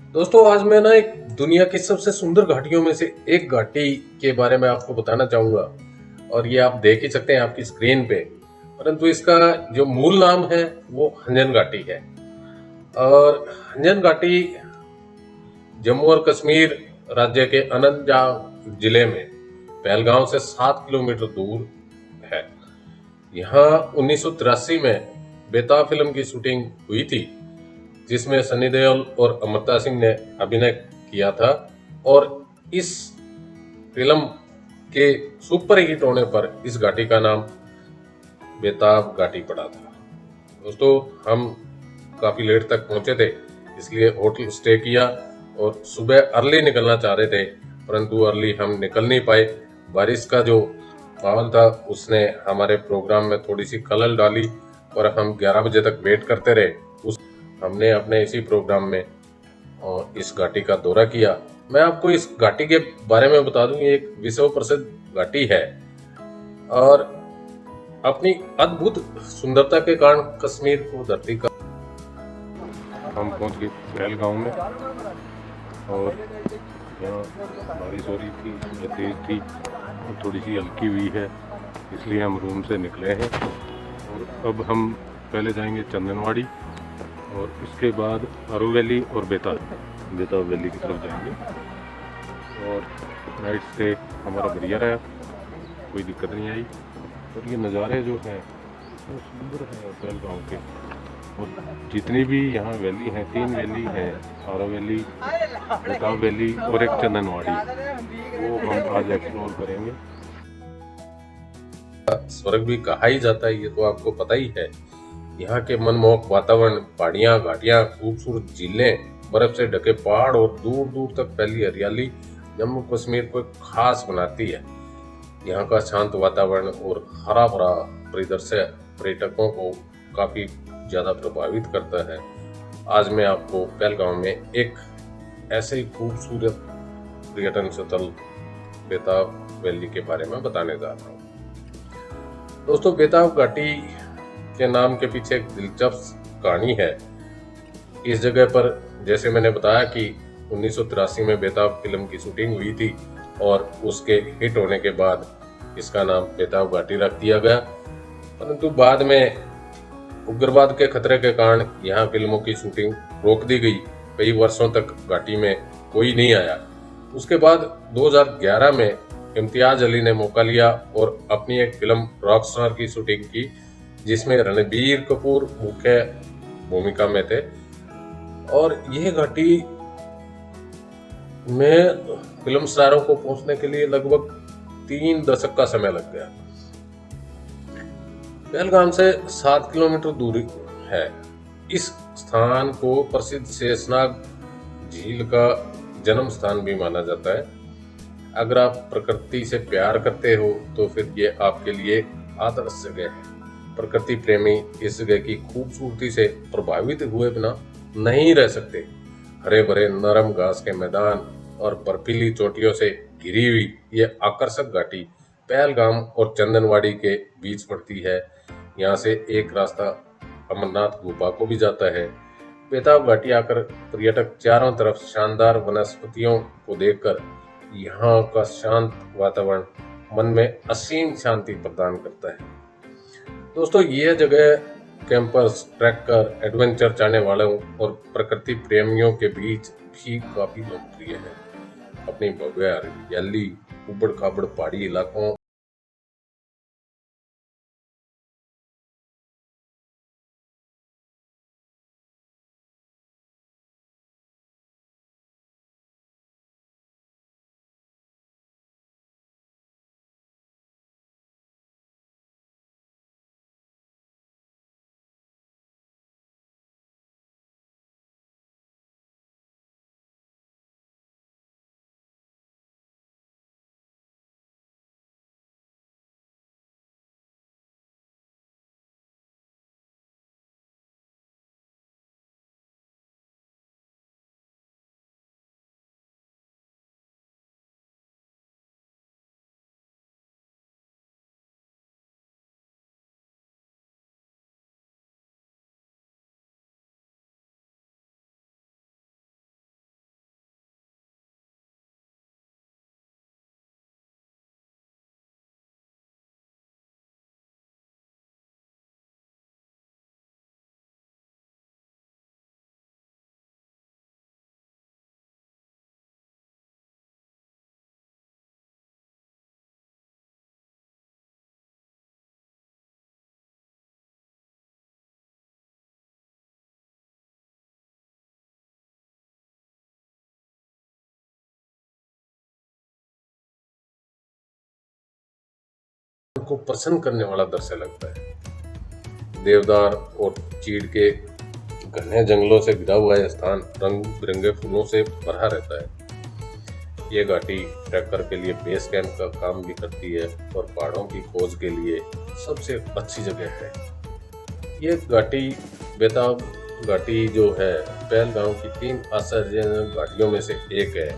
दोस्तों आज मैं ना एक दुनिया की सबसे सुंदर घाटियों में से एक घाटी के बारे में आपको बताना चाहूंगा। और ये आप देख ही सकते हैं आपकी स्क्रीन पे। परंतु इसका जो मूल नाम है वो हंजन घाटी है। और हंजन घाटी जम्मू और कश्मीर राज्य के अनंतनाग जिले में पहलगांव से 7 किलोमीटर दूर है। यहाँ 1983 में बेताब फिल्म की शूटिंग हुई थी, जिसमें सनी देओल और अमृता सिंह ने अभिनय किया था। और इस फिल्म के सुपर हिट होने पर इस घाटी का नाम बेताब घाटी पड़ा था। दोस्तों हम काफी लेट तक पहुंचे थे, इसलिए होटल स्टे किया और सुबह अर्ली निकलना चाह रहे थे, परंतु अर्ली हम निकल नहीं पाए। बारिश का जो माहौल था उसने हमारे प्रोग्राम में थोड़ी सी खलल डाली और हम 11 बजे तक वेट करते रहे। उस हमने अपने इसी प्रोग्राम में इस घाटी का दौरा किया। मैं आपको इस घाटी के बारे में बता दूं, ये एक विश्व प्रसिद्ध घाटी है और अपनी अद्भुत सुंदरता के कारण कश्मीर को धरती का। हम पहुंच गए पहलगांव में और यहाँ बारिश हो रही थी, सुबह तेज़ थी और थोड़ी सी हल्की हुई है, इसलिए हम रूम से निकले हैं। और अब हम पहले जाएंगे चंदनवाड़ी और उसके बाद अरू वैली और बेताब वैली की तरफ जाएंगे। और नाइट स्टे हमारा बढ़िया रहा, कोई दिक्कत नहीं आई। और ये नज़ारे जो हैं वो सुंदर हैं पहलगांव के। और जितनी भी यहाँ वैली हैं, 3 वैली हैं, आरा वैली, बेताब वैली और एक चंदनवाड़ी, वो हम आज एक्सप्लोर करेंगे। स्वर्ग भी कहा ही जाता है, ये तो आपको पता ही है। यहाँ के मनमोहक वातावरण, पहाड़ियाँ, घाटियाँ, खूबसूरत झीलें, बर्फ से ढके पहाड़ और दूर दूर तक फैली हरियाली जम्मू कश्मीर को एक खास बनाती है। यहाँ का शांत वातावरण और हरा भरा परिदृश्य पर्यटकों को काफी ज्यादा प्रभावित करता है। आज मैं आपको पहलगांव में एक ऐसे ही खूबसूरत पर्यटन स्थल बेताब वैली के बारे में बताने जा रहा हूँ। दोस्तों बेताब घाटी के नाम के पीछे एक दिलचस्प कहानी है। इस जगह पर जैसे मैंने बताया कि 1983 में बेताब फिल्म की शूटिंग हुई थी और उसके हिट होने के बाद इसका नाम बेताब घाटी रख दिया गया। परंतु बाद में उग्रवाद के खतरे के कारण यहाँ फिल्मों की शूटिंग रोक दी गई। कई वर्षों तक घाटी में कोई नहीं आया। उसके बाद 2011 में इम्तियाज अली ने मौका लिया और अपनी एक फिल्म रॉकस्टार की शूटिंग की, जिसमें रणबीर कपूर मुख्य भूमिका में थे। और यह घाटी में फिल्म स्टारों को पहुंचने के लिए लगभग 3 दशक का समय लग गया। पहलगाम से 7 किलोमीटर दूरी है। इस स्थान को प्रसिद्ध शेषनाग झील का जन्म स्थान भी माना जाता है। अगर आप प्रकृति से प्यार करते हो तो फिर ये आपके लिए आदर्श जगह है। प्रकृति प्रेमी इस जगह की खूबसूरती से प्रभावित हुए बिना नहीं रह सकते। हरे भरे नरम घास के मैदान और बर्फीली चोटियों से घिरी हुई ये आकर्षक घाटी पहलगाम और चंदनवाड़ी के बीच पड़ती है। यहाँ से एक रास्ता अमरनाथ गुफा को भी जाता है। बेताब घाटी आकर पर्यटक चारों तरफ शानदार वनस्पतियों को देखकर यहाँ का शांत वातावरण मन में असीम शांति प्रदान करता है। दोस्तों यह जगह कैंपर्स, ट्रैकर, एडवेंचर चाहने वालों और प्रकृति प्रेमियों के बीच भी काफी लोकप्रिय है। अपनी भव्य हरियाली, उबड़ खाबड़ पहाड़ी इलाकों को प्रसन्न करने वाला दृश्य लगता है। देवदार और चीड़ के घने जंगलों से घिरा हुआ यह स्थान रंग बिरंगे फूलों से भरा रहता है। ये घाटी ट्रैकर के लिए बेस कैंप का काम भी करती है और पहाड़ों की खोज के लिए सबसे अच्छी जगह है। ये घाटी बेताब घाटी जो है पहलगांव की 3 आश्चर्यजनक घाटियों में से एक है,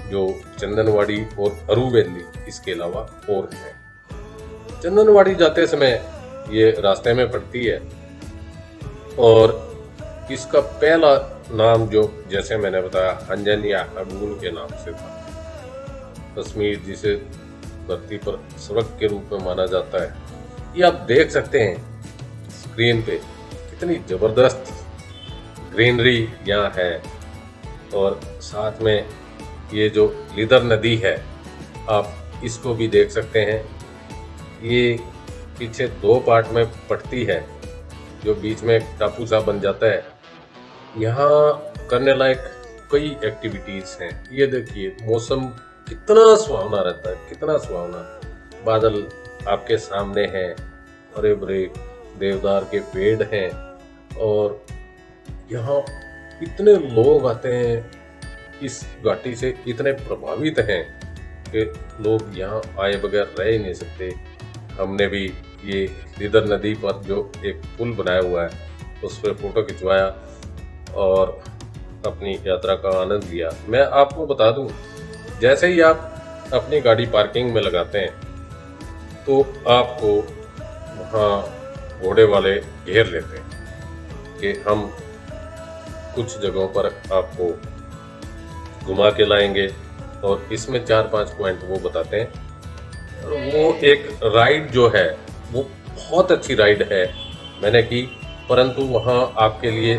जो चंदनवाड़ी और अरू वैली इसके अलावा और है। चंदनवाड़ी जाते समय ये रास्ते में पड़ती है और इसका पहला नाम जो जैसे मैंने बताया अंजन या हगून के नाम से था। कश्मीर जिसे धरती पर स्वर्ग के रूप में माना जाता है, ये आप देख सकते हैं स्क्रीन पे कितनी जबरदस्त ग्रीनरी यहाँ है। और साथ में ये जो लीदर नदी है आप इसको भी देख सकते हैं। ये पीछे 2 पार्ट में पड़ती है, जो बीच में एक टापू सा बन जाता है। यहाँ करने लायक कई एक्टिविटीज हैं। ये देखिए मौसम कितना सुहावना रहता है, कितना सुहावना। बादल आपके सामने हैं, हरे भरे देवदार के पेड़ हैं और यहाँ इतने लोग आते हैं, इस घाटी से इतने प्रभावित हैं कि लोग यहाँ आए बगैर रह ही नहीं सकते। हमने भी ये लीदर नदी पर जो एक पुल बनाया हुआ है उस पर फोटो खिंचवाया और अपनी यात्रा का आनंद लिया। मैं आपको बता दूं, जैसे ही आप अपनी गाड़ी पार्किंग में लगाते हैं तो आपको वहाँ घोड़े वाले घेर लेते हैं कि हम कुछ जगहों पर आपको घुमा के लाएंगे और इसमें 4-5 पॉइंट वो बताते हैं। वो एक राइड जो है वो बहुत अच्छी राइड है, मैंने की, परंतु वहाँ आपके लिए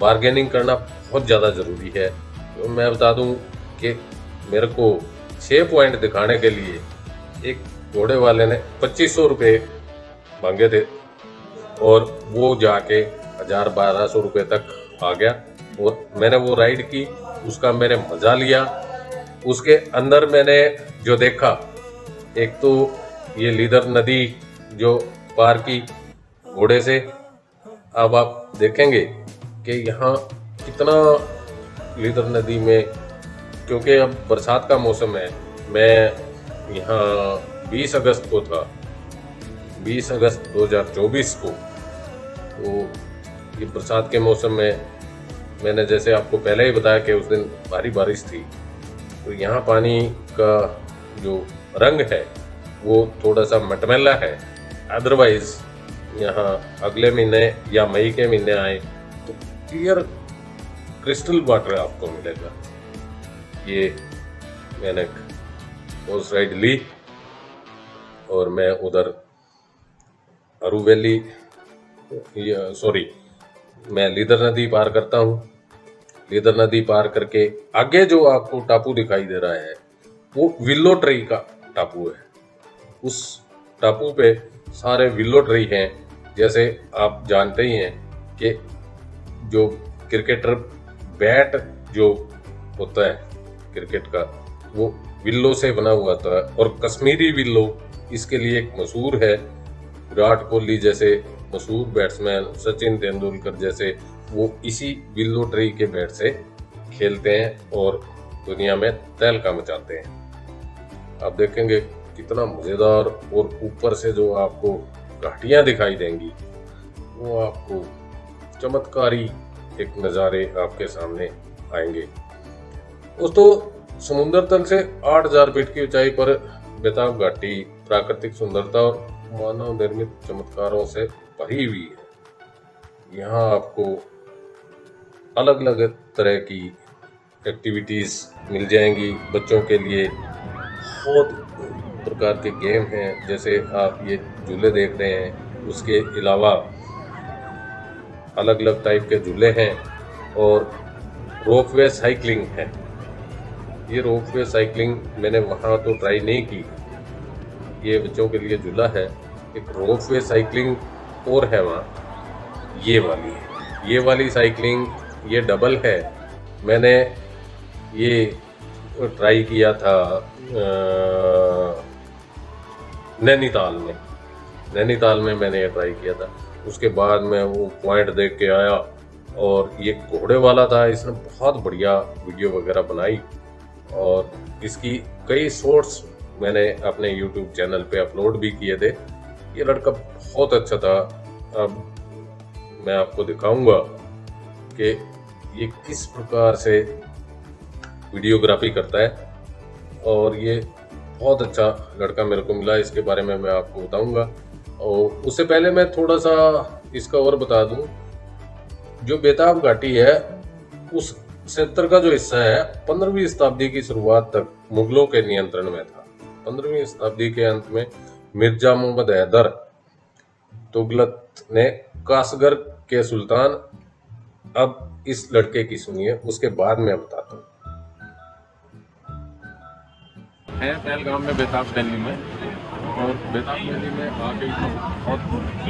बार्गेनिंग करना बहुत ज़्यादा ज़रूरी है। तो मैं बता दूं कि मेरे को 6 पॉइंट दिखाने के लिए एक घोड़े वाले ने 2500 रुपये मांगे थे और वो जाके 1000-1200 रुपये तक आ गया और मैंने वो राइड की, उसका मैंने मज़ा लिया। उसके अंदर मैंने जो देखा, एक तो ये लीदर नदी जो पार की घोड़े से। अब आप देखेंगे कि यहाँ कितना लीदर नदी में, क्योंकि अब बरसात का मौसम है, मैं यहाँ 20 अगस्त को था, 20 अगस्त 2024 को, तो ये बरसात के मौसम में मैंने जैसे आपको पहले ही बताया कि उस दिन भारी बारिश थी, तो यहाँ पानी का जो रंग है वो थोड़ा सा मटमैला है। अदरवाइज यहाँ अगले महीने या मई के महीने आए तो क्लियर क्रिस्टल वाटर आपको मिलेगा। ये मैंने हॉर्स राइड ली और मैं उधर अरू वैली, सॉरी, मैं लीदर नदी पार करता हूँ। लीदर नदी पार करके आगे जो आपको टापू दिखाई दे रहा है वो विल्लो ट्री का टापू है। उस टापू पे सारे विल्लो ट्री हैं। जैसे आप जानते ही हैं कि जो क्रिकेटर बैट जो होता है क्रिकेट का वो विल्लो से बना हुआ था और कश्मीरी विल्लो इसके लिए एक मशहूर है। विराट कोहली जैसे मशहूर बैट्समैन, सचिन तेंदुलकर जैसे, वो इसी विल्लो ट्री के बैट से खेलते हैं और दुनिया में तहलका मचाते हैं। आप देखेंगे कितना मज़ेदार, और ऊपर से जो आपको घाटियाँ दिखाई देंगी वो आपको चमत्कारी एक नज़ारे आपके सामने आएंगे। दोस्तों, समुद्र तल से 8000 फीट की ऊंचाई पर बेताब घाटी प्राकृतिक सुंदरता और मानव निर्मित चमत्कारों से भरी हुई है। यहाँ आपको अलग अलग तरह की एक्टिविटीज़ मिल जाएंगी बच्चों के लिए। बहुत प्रकार के गेम हैं, जैसे आप ये झूले देख रहे हैं, उसके अलावा अलग अलग टाइप के झूले हैं और रोपवे साइकिलिंग है। ये रोपवे साइकिलिंग मैंने वहाँ तो ट्राई नहीं की, ये बच्चों के लिए झूला है। एक रोपवे साइकिलिंग और है वहाँ, ये वाली साइकिलिंग ये डबल है। मैंने ये ट्राई किया था नैनीताल में मैंने ये ट्राई किया था। उसके बाद मैं वो पॉइंट देख के आया और ये घोड़े वाला था, इसने बहुत बढ़िया वीडियो वगैरह बनाई और इसकी कई शॉर्ट्स मैंने अपने YouTube चैनल पे अपलोड भी किए थे। ये लड़का बहुत अच्छा था। अब मैं आपको दिखाऊंगा कि ये किस प्रकार से वीडियोग्राफी करता है और ये बहुत अच्छा लड़का मेरे को मिला। इसके बारे में मैं आपको बताऊंगा। और उससे पहले मैं थोड़ा सा इसका और बता दूं, जो बेताब घाटी है उस क्षेत्र का जो हिस्सा है 15वीं शताब्दी की शुरुआत तक मुगलों के नियंत्रण में था। 15वीं शताब्दी के अंत में मिर्जा मोहम्मद हैदर तुगलक ने कासगर के सुल्तान, अब इस लड़के की सुनिए, उसके बाद मैं बताता हूँ। है पहलगाम में बेताब वैली में, और बेताब वैली में आके बहुत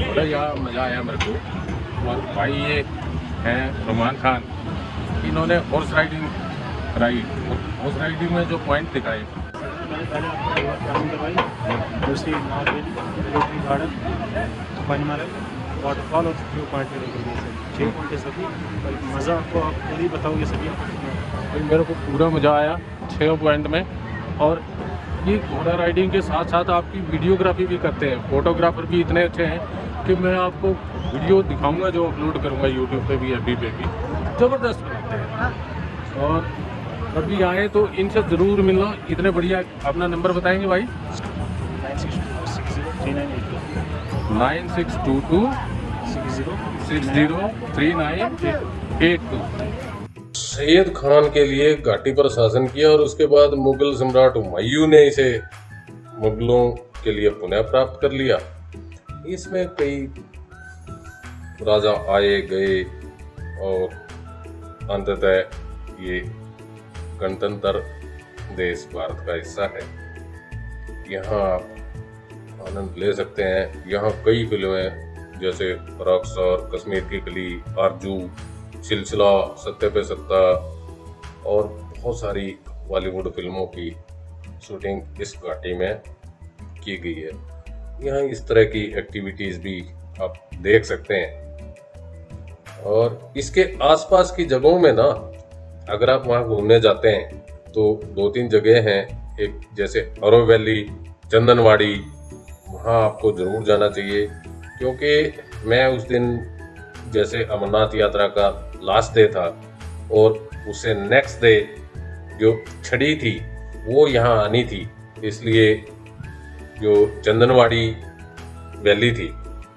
बढ़िया मज़ा आया मेरे को। और भाई ये हैं रुमान खान, इन्होंने हॉर्स राइडिंग कराई और हॉर्स राइडिंग में जो पॉइंट दिखाए, दूसरी गार्डन बनमारा वाटरफॉल और व्यू पॉइंट में 6 पॉइंट है सभी। मज़ा आपको आप खुद ही बताओगे सभी आपको। मेरे को पूरा मज़ा आया 6 पॉइंट में। और ये घोड़ा राइडिंग के साथ साथ आपकी वीडियोग्राफी भी करते हैं, फोटोग्राफर भी इतने अच्छे हैं कि मैं आपको वीडियो दिखाऊंगा जो अपलोड करूंगा यूट्यूब पे भी, FB पे भी, ज़बरदस्त बनाते हैं। और कभी आए तो इनसे ज़रूर मिलना, इतने बढ़िया। अपना नंबर बताएंगे भाई? 9622 603982। सैयद खान के लिए घाटी पर शासन किया और उसके बाद मुगल सम्राट हुमायूं ने इसे मुगलों के लिए पुनः प्राप्त कर लिया। इसमें कई राजा आए गए और अंततः ये गणतंत्र देश भारत का हिस्सा है। यहाँ आप आनंद ले सकते हैं। यहाँ कई फिल्में जैसे रॉकस्टार, कश्मीर की कली, आरजू, सिलसिला, सत्ते पे सत्ता और बहुत सारी बॉलीवुड फिल्मों की शूटिंग इस घाटी में की गई है। यहाँ इस तरह की एक्टिविटीज़ भी आप देख सकते हैं। और इसके आसपास की जगहों में ना, अगर आप वहाँ घूमने जाते हैं तो 2-3 जगह हैं। एक जैसे अरो वैली, चंदनवाड़ी, वहाँ आपको ज़रूर जाना चाहिए। क्योंकि मैं उस दिन, जैसे अमरनाथ यात्रा का लास्ट डे था और उससे नेक्स्ट डे जो छड़ी थी वो यहाँ आनी थी, इसलिए जो चंदनवाड़ी वैली थी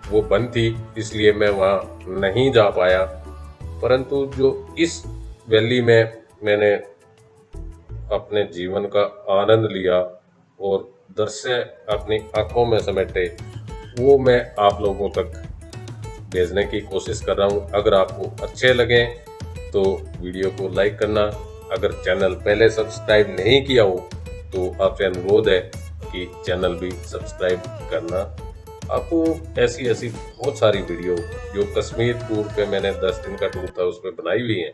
वो बंद थी, इसलिए मैं वहाँ नहीं जा पाया। परंतु जो इस वैली में मैंने अपने जीवन का आनंद लिया और दृश्य अपनी आंखों में समेटे, वो मैं आप लोगों तक भेजने की कोशिश कर रहा हूँ। अगर आपको अच्छे लगे तो वीडियो को लाइक करना। अगर चैनल पहले सब्सक्राइब नहीं किया हो तो आपसे अनुरोध है कि चैनल भी सब्सक्राइब करना। आपको ऐसी बहुत सारी वीडियो जो कश्मीर टूर पे मैंने 10 दिन का टूर था उस पर बनाई हुई है,